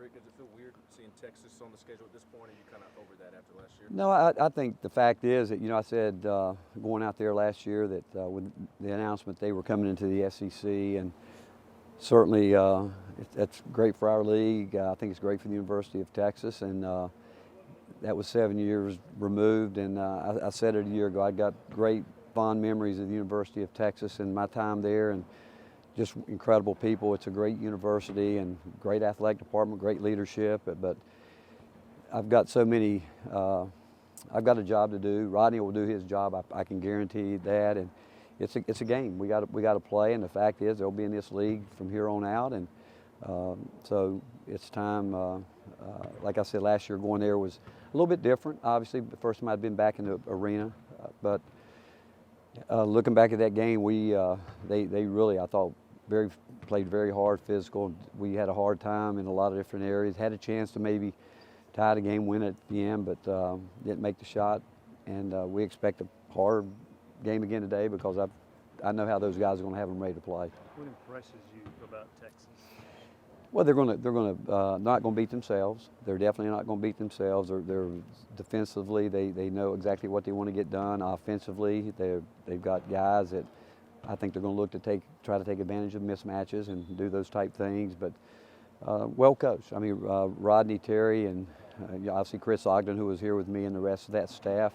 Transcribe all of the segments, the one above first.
Rick? Does it feel weird seeing Texas on the schedule at this point? Are you kind of over that after last year? No, I think the fact is that, I said going out there last year that with the announcement they were coming into the SEC, and certainly that's great for our league. I think it's great for the University of Texas, and that was 7 years removed. And I said it a year ago, I got great fond memories of the University of Texas and my time there, and just incredible people. It's a great university and great athletic department, great leadership, but I've got so many, I've got a job to do. Rodney will do his job, I can guarantee that, and it's a game. We got to play, and the fact is they'll be in this league from here on out, and so it's time. Like I said, last year going there was a little bit different. Obviously, the first time I'd been back in the arena, but looking back at that game, they really, I thought, played very hard, physical. We had a hard time in a lot of different areas. Had a chance to maybe tie the game, win at the end, but didn't make the shot. And we expect a hard game again today because I know how those guys are going to have them ready to play. What impresses you about Texas? Well, they're not going to beat themselves. They're definitely not going to beat themselves. They're defensively, they know exactly what they want to get done. Offensively, they've got guys that I think they're going to look to try to take advantage of mismatches and do those type things. But well coached. I mean, Rodney Terry and obviously Chris Ogden, who was here with me, and the rest of that staff,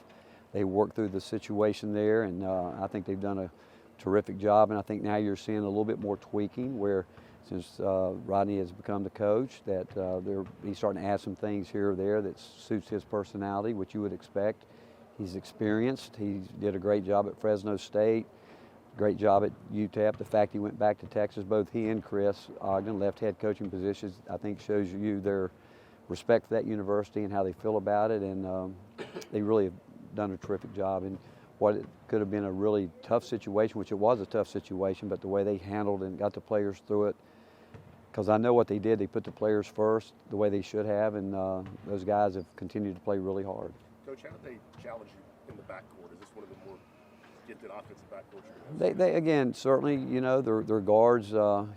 they worked through the situation there, and I think they've done a terrific job. And I think now you're seeing a little bit more tweaking where, since Rodney has become the coach, that he's starting to add some things here or there that suits his personality, which you would expect. He's experienced. He did a great job at Fresno State, great job at UTEP. The fact he went back to Texas, both he and Chris Ogden left head coaching positions, I think shows you their respect for that university and how they feel about it, and they really have done a terrific job in what it could have been a really tough situation, which it was a tough situation, but the way they handled and got the players through it, because I know what they did. They put the players first the way they should have, and those guys have continued to play really hard. Coach, how did they challenge you in the backcourt? Is this one of the more gifted offensive backcourts? They again, certainly, their guards are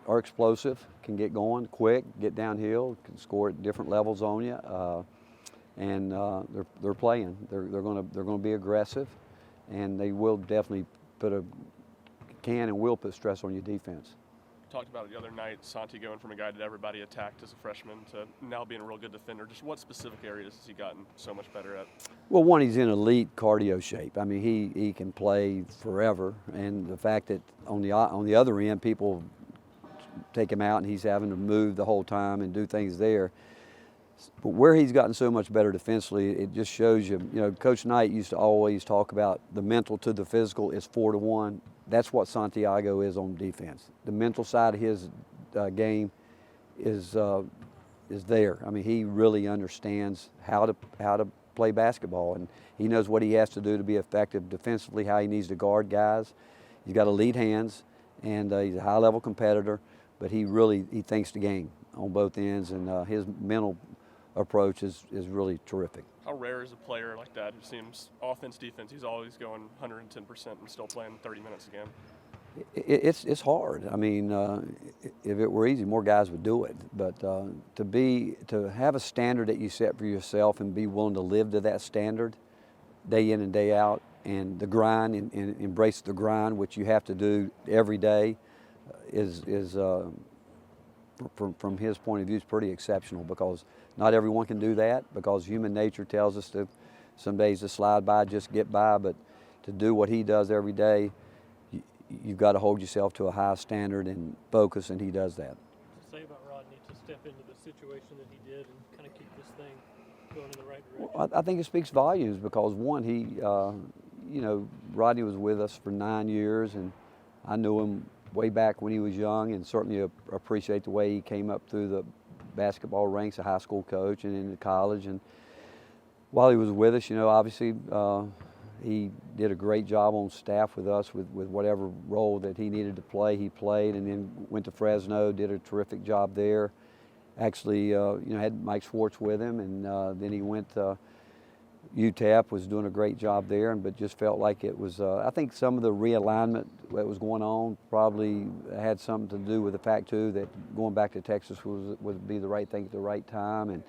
explosive, can get going quick, get downhill, can score at different levels on you, and they're playing. They're going to be aggressive, and they will definitely will put stress on your defense. Talked about it the other night, Santi going from a guy that everybody attacked as a freshman to now being a real good defender. Just what specific areas has he gotten so much better at? Well, one, he's in elite cardio shape. I mean, he can play forever, and the fact that on the other end, people take him out and he's having to move the whole time and do things there. But where he's gotten so much better defensively, it just shows you. Coach Knight used to always talk about the mental to the physical is 4-to-1. That's what Santiago is on defense. The mental side of his game is there. I mean, he really understands how to play basketball, and he knows what he has to do to be effective defensively, how he needs to guard guys. He's got elite hands, and he's a high-level competitor, but he thinks the game on both ends, and his mental approach is really terrific. How rare is a player like that who seems offense, defense, he's always going 110% and still playing 30 minutes a game? It's hard. I mean, if it were easy, more guys would do it. But to have a standard that you set for yourself and be willing to live to that standard day in and day out, and the grind and embrace the grind, which you have to do every day, is from his point of view, is pretty exceptional, because not everyone can do that, because human nature tells us to some days to slide by, just get by, but to do what he does every day, you've got to hold yourself to a high standard and focus, and he does that. To say about Rodney to step into the situation that he did and kind of keep this thing going in the right direction? Well, I think it speaks volumes, because one, Rodney was with us for 9 years, and I knew him way back when he was young, and certainly appreciate the way he came up through the basketball ranks, a high school coach and into college. And while he was with us, obviously he did a great job on staff with us with whatever role that he needed to play. He played, and then went to Fresno, did a terrific job there. Actually, had Mike Schwartz with him, and then he went UTEP was doing a great job there, but just felt like it was, I think some of the realignment that was going on probably had something to do with the fact too that going back to Texas would be the right thing at the right time.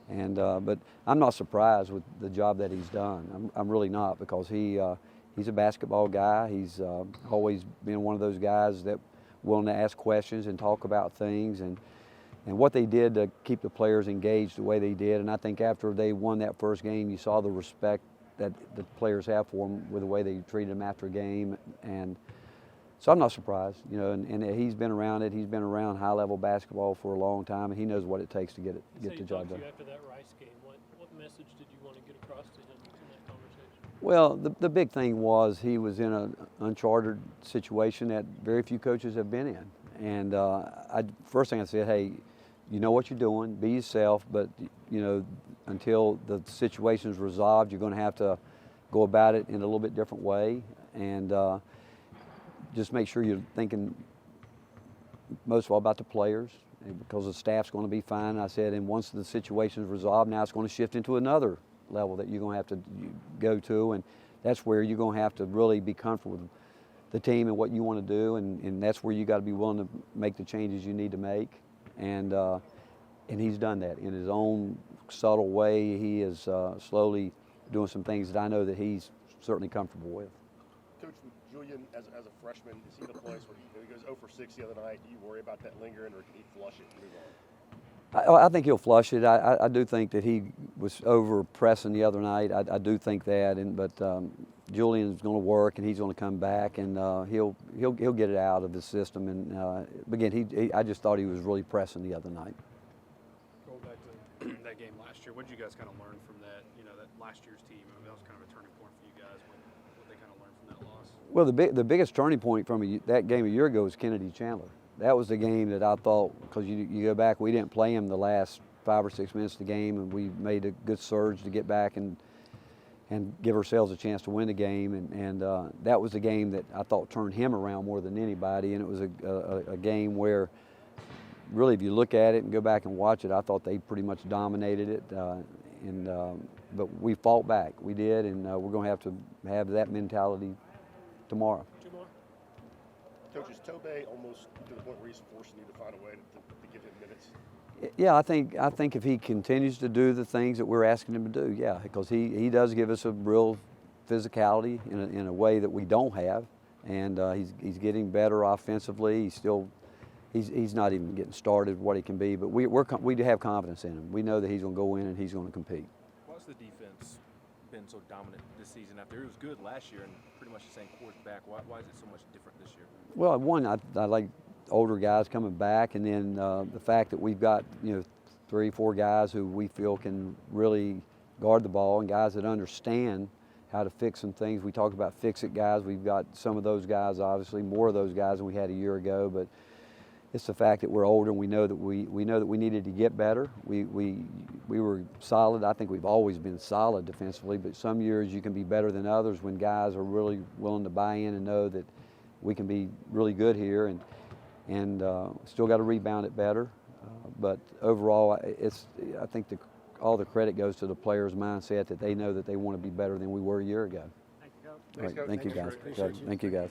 But I'm not surprised with the job that he's done. I'm really not, because he's a basketball guy. He's always been one of those guys that willing to ask questions and talk about things, and what they did to keep the players engaged the way they did. And I think after they won that first game, you saw the respect that the players have for him with the way they treated him after a game. And so I'm not surprised, you know, and he's been around it. He's been around high-level basketball for a long time, and he knows what it takes to get the job done. After that Rice game, what message did you want to get across to him in that conversation? Well, the big thing was he was in an uncharted situation that very few coaches have been in. And first thing I said, hey, you know what you're doing, be yourself, but you know, until the situation is resolved, you're going to have to go about it in a little bit different way, and just make sure you're thinking most of all about the players, because the staff's going to be fine. I said, and once the situation is resolved, now it's going to shift into another level that you're going to have to go to, and that's where you're going to have to really be comfortable with the team and what you want to do, and that's where you got to be willing to make the changes you need to make. And he's done that in his own subtle way. He is slowly doing some things that I know that he's certainly comfortable with. Coach, with Julian as a freshman, is he in a place where he goes 0 for 6 the other night? Do you worry about that lingering, or can he flush it and move on? I think he'll flush it. I do think that he was over pressing the other night. I do think that, but Julian's going to work, and he's going to come back, and he'll get it out of the system. And again, I just thought he was really pressing the other night. Going back to that game last year, what did you guys kind of learn from that? You know, that last year's team. I mean, that was kind of a turning point for you guys. What they kind of learned from that loss? Well, the biggest turning point from that game a year ago was Kennedy Chandler. That was the game that I thought, because you go back, we didn't play him the last 5 or 6 minutes of the game, and we made a good surge to get back and give ourselves a chance to win the game. And that was the game that I thought turned him around more than anybody. And it was a game where, really, if you look at it and go back and watch it, I thought they pretty much dominated it. But we fought back. We did, and we're going to have that mentality tomorrow. Coach, is Tobey almost to the point where he's forcing you to find a way to give him minutes? Yeah, I think if he continues to do the things that we're asking him to do, yeah, because he does give us a real physicality in a way that we don't have, and he's getting better offensively. He's not even getting started what he can be, but we have confidence in him. We know that he's going to go in and he's going to compete. Why's the defense been so dominant this season? After it was good last year and pretty much the same course back, why is it so much different this year? Well, one, I like older guys coming back, and then the fact that we've got 3, 4 guys who we feel can really guard the ball, and guys that understand how to fix some things. We talked about fix-it guys. We've got some of those guys, obviously more of those guys than we had a year ago, but it's the fact that we're older and we know that we needed to get better. We were solid. I think we've always been solid defensively, but some years you can be better than others when guys are really willing to buy in and know that we can be really good here, and still got to rebound it better. But overall, I think all the credit goes to the players' mindset that they know that they want to be better than we were a year ago. Thanks, Coach. Thank you, guys. Thank you, guys.